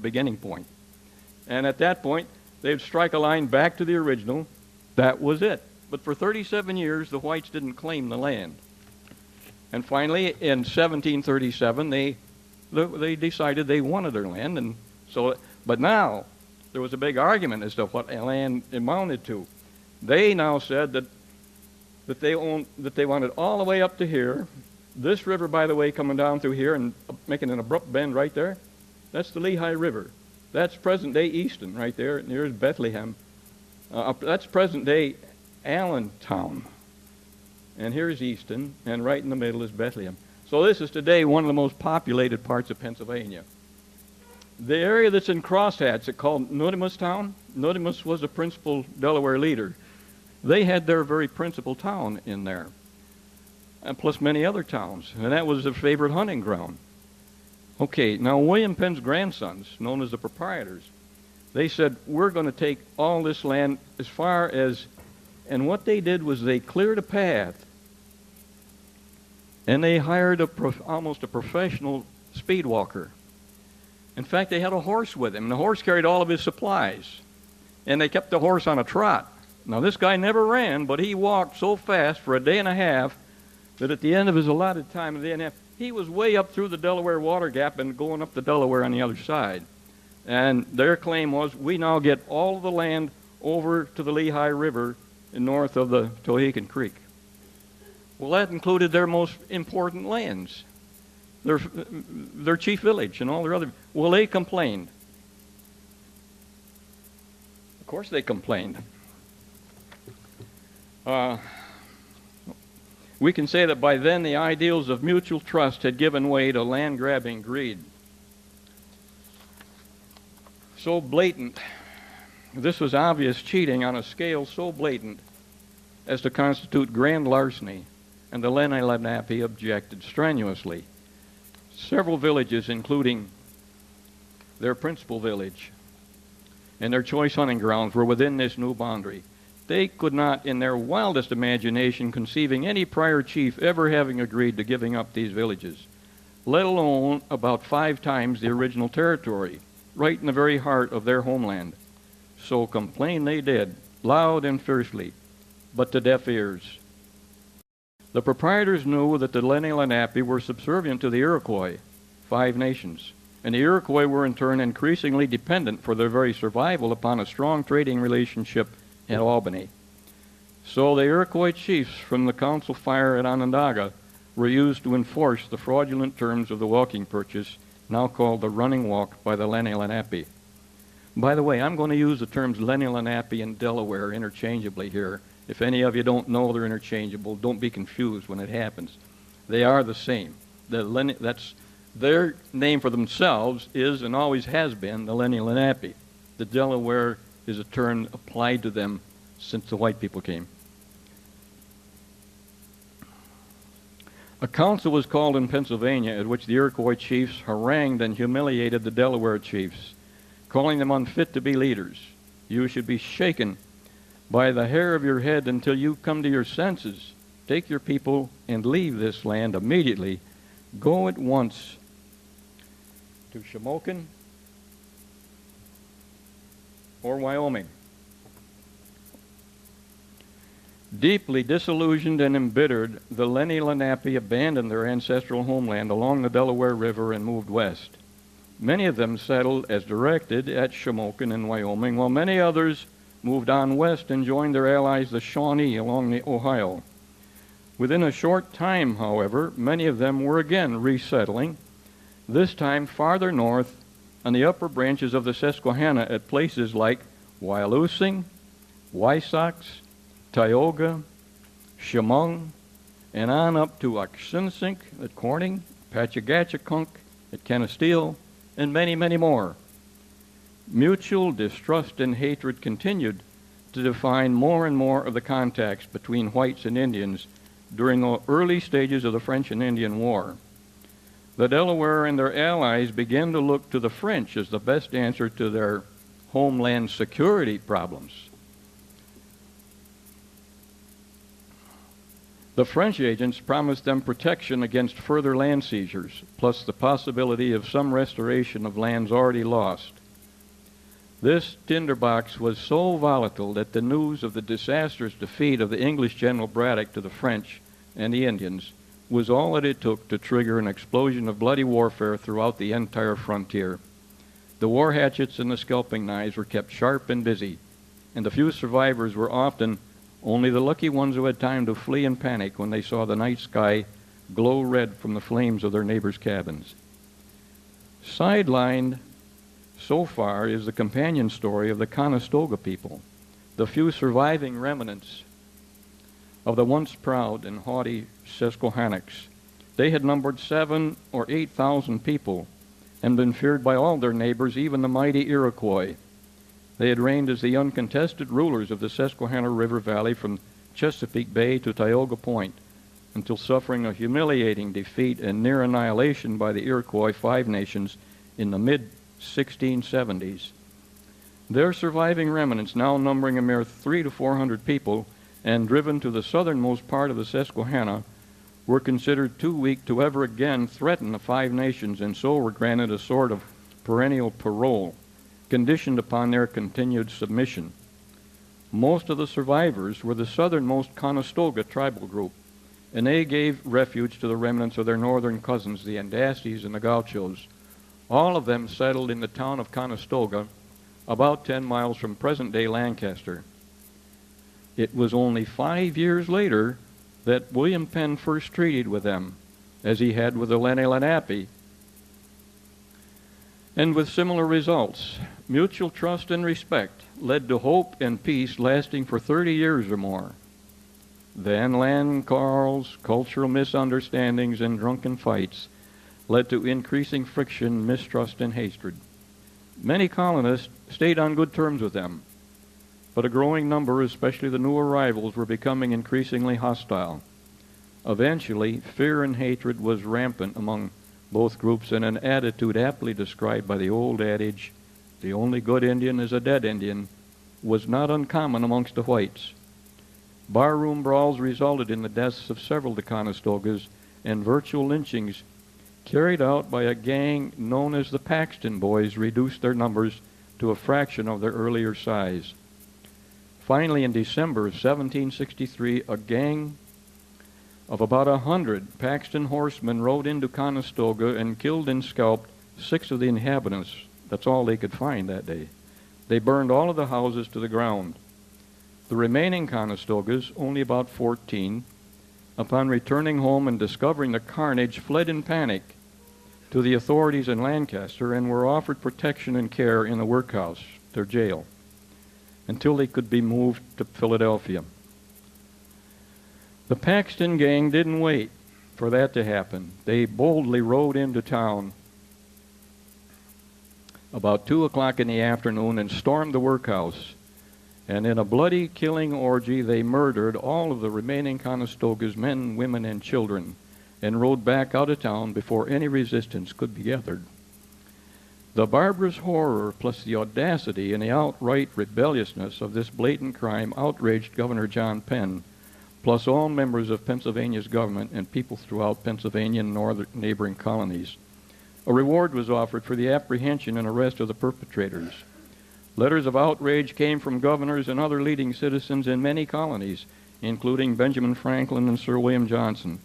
beginning point. And at that point, they'd strike a line back to the original. That was it. But for 37 years, the whites didn't claim the land. And finally, in 1737, they decided they wanted their land. And so, but now, there was a big argument as to what land amounted to. They now said that they wanted all the way up to here. This river, by the way, coming down through here and making an abrupt bend right there, that's the Lehigh River. That's present-day Easton right there. And here's Bethlehem. That's present-day Allentown. And here's Easton, and right in the middle is Bethlehem. So this is today one of the most populated parts of Pennsylvania. The area that's in crosshatch, it's called Nodimus Town. Nodimus was the principal Delaware leader. They had their very principal town in there, and plus many other towns, and that was their favorite hunting ground. Okay, now William Penn's grandsons, known as the proprietors, they said, we're going to take all this land as far as, and what they did was they cleared a path, and they hired almost a professional speed walker. In fact, they had a horse with him, and the horse carried all of his supplies, and they kept the horse on a trot. Now, this guy never ran, but he walked so fast for a day and a half that at the end of his allotted time, a day and a half, he was way up through the Delaware Water Gap and going up the Delaware on the other side. And their claim was, we now get all of the land over to the Lehigh River north of the Tohickon Creek. Well, that included their most important lands, their chief village and all their other. Well, they complained. Of course they complained. We can say that by then the ideals of mutual trust had given way to land-grabbing greed. So blatant, this was obvious cheating on a scale so blatant as to constitute grand larceny, and the Lenni Lenape objected strenuously. Several villages, including their principal village and their choice hunting grounds, were within this new boundary. They could not, in their wildest imagination, conceiving any prior chief ever having agreed to giving up these villages, let alone about 5 times the original territory, right in the very heart of their homeland. So complain they did, loud and fiercely, but to deaf ears. The proprietors knew that the Lenni Lenape were subservient to the Iroquois, 5 nations, and the Iroquois were in turn increasingly dependent for their very survival upon a strong trading relationship at Albany. So the Iroquois chiefs from the council fire at Onondaga were used to enforce the fraudulent terms of the walking purchase, now called the running walk by the Lenni Lenape. By the way, I'm going to use the terms Lenni Lenape and Delaware interchangeably here. If any of you don't know they're interchangeable, don't be confused when it happens. They are the same. That's their name for themselves is and always has been the Lenni Lenape. The Delaware is a term applied to them since the white people came. A council was called in Pennsylvania at which the Iroquois chiefs harangued and humiliated the Delaware chiefs, calling them unfit to be leaders. You should be shaken by the hair of your head until you come to your senses. Take your people and leave this land immediately. Go at once to Shamokin or Wyoming. Deeply disillusioned and embittered, the Lenni Lenape abandoned their ancestral homeland along the Delaware River and moved west. Many of them settled as directed at Shamokin in Wyoming, while many others moved on west and joined their allies, the Shawnee, along the Ohio. Within a short time, however, many of them were again resettling, this time farther north on the upper branches of the Susquehanna at places like Wyalusing, Wysocks, Tioga, Chemung, and on up to Oxensink at Corning, Pachagachakunk at Canasteel, and many, many more. Mutual distrust and hatred continued to define more and more of the contacts between whites and Indians during the early stages of the French and Indian War. The Delaware and their allies began to look to the French as the best answer to their homeland security problems. The French agents promised them protection against further land seizures, plus the possibility of some restoration of lands already lost. This tinderbox was so volatile that the news of the disastrous defeat of the English General Braddock to the French and the Indians was all that it took to trigger an explosion of bloody warfare throughout the entire frontier. The war hatchets and the scalping knives were kept sharp and busy, and the few survivors were often only the lucky ones who had time to flee in panic when they saw the night sky glow red from the flames of their neighbors' cabins. Sidelined so far is the companion story of the Conestoga people, the few surviving remnants of the once proud and haughty Susquehannocks. They had numbered 7,000 or 8,000 people and been feared by all their neighbors, even the mighty Iroquois. They had reigned as the uncontested rulers of the Susquehanna River Valley from Chesapeake Bay to Tioga Point, until suffering a humiliating defeat and near annihilation by the Iroquois Five Nations in the mid-1670s. Their surviving remnants, now numbering a mere 300 to 400 people and driven to the southernmost part of the Susquehanna, were considered too weak to ever again threaten the Five Nations, and so were granted a sort of perennial parole, conditioned upon their continued submission. Most of the survivors were the southernmost Conestoga tribal group, and they gave refuge to the remnants of their northern cousins, the Andastes and the Gauchos. All of them settled in the town of Conestoga, about 10 miles from present-day Lancaster. It was only 5 years later that William Penn first treated with them, as he had with the Lenni Lenape, and with similar results. Mutual trust and respect led to hope and peace lasting for 30 years or more. Then land quarrels, cultural misunderstandings, and drunken fights led to increasing friction, mistrust, and hatred. Many colonists stayed on good terms with them, but a growing number, especially the new arrivals, were becoming increasingly hostile. Eventually, fear and hatred was rampant among both groups, in an attitude aptly described by the old adage, "The only good Indian is a dead Indian," was not uncommon amongst the whites. Barroom brawls resulted in the deaths of several of the Conestogas, and virtual lynchings carried out by a gang known as the Paxton Boys reduced their numbers to a fraction of their earlier size. Finally, in December of 1763, a gang of about 100 Paxton horsemen rode into Conestoga and killed and scalped 6 of the inhabitants. That's all they could find that day. They burned all of the houses to the ground. The remaining Conestogas, only about 14, upon returning home and discovering the carnage, fled in panic to the authorities in Lancaster and were offered protection and care in the workhouse, their jail, until they could be moved to Philadelphia. The Paxton gang didn't wait for that to happen. They boldly rode into town about 2 o'clock in the afternoon and stormed the workhouse. And in a bloody killing orgy, they murdered all of the remaining Conestogas, men, women, and children, and rode back out of town before any resistance could be gathered. The barbarous horror, plus the audacity and the outright rebelliousness of this blatant crime, outraged Governor John Penn, plus all members of Pennsylvania's government and people throughout Pennsylvania and northern neighboring colonies. A reward was offered for the apprehension and arrest of the perpetrators. Letters of outrage came from governors and other leading citizens in many colonies, including Benjamin Franklin and Sir William Johnson.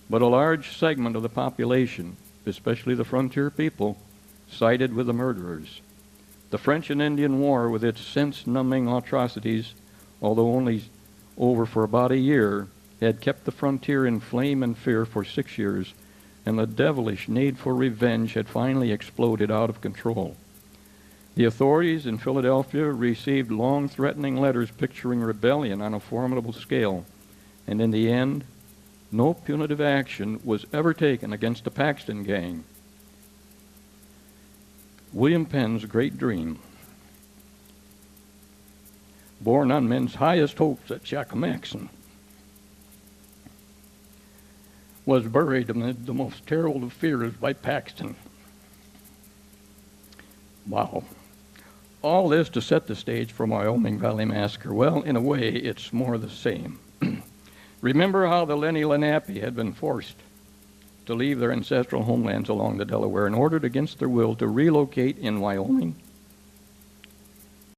But a large segment of the population, especially the frontier people, sided with the murderers. The French and Indian War, with its sense-numbing atrocities, although only over for about a year, had kept the frontier in flame and fear for 6 years, and the devilish need for revenge had finally exploded out of control. The authorities in Philadelphia received long threatening letters picturing rebellion on a formidable scale, and in the end, no punitive action was ever taken against the Paxton gang. William Penn's great dream, born on men's highest hopes at Chacamaxon, was buried amid the most terrible of fears by Paxton. Wow. All this to set the stage for Wyoming Valley Massacre. Well, in a way, it's more the same. Remember how the Lenni Lenape had been forced to leave their ancestral homelands along the Delaware and ordered against their will to relocate in Wyoming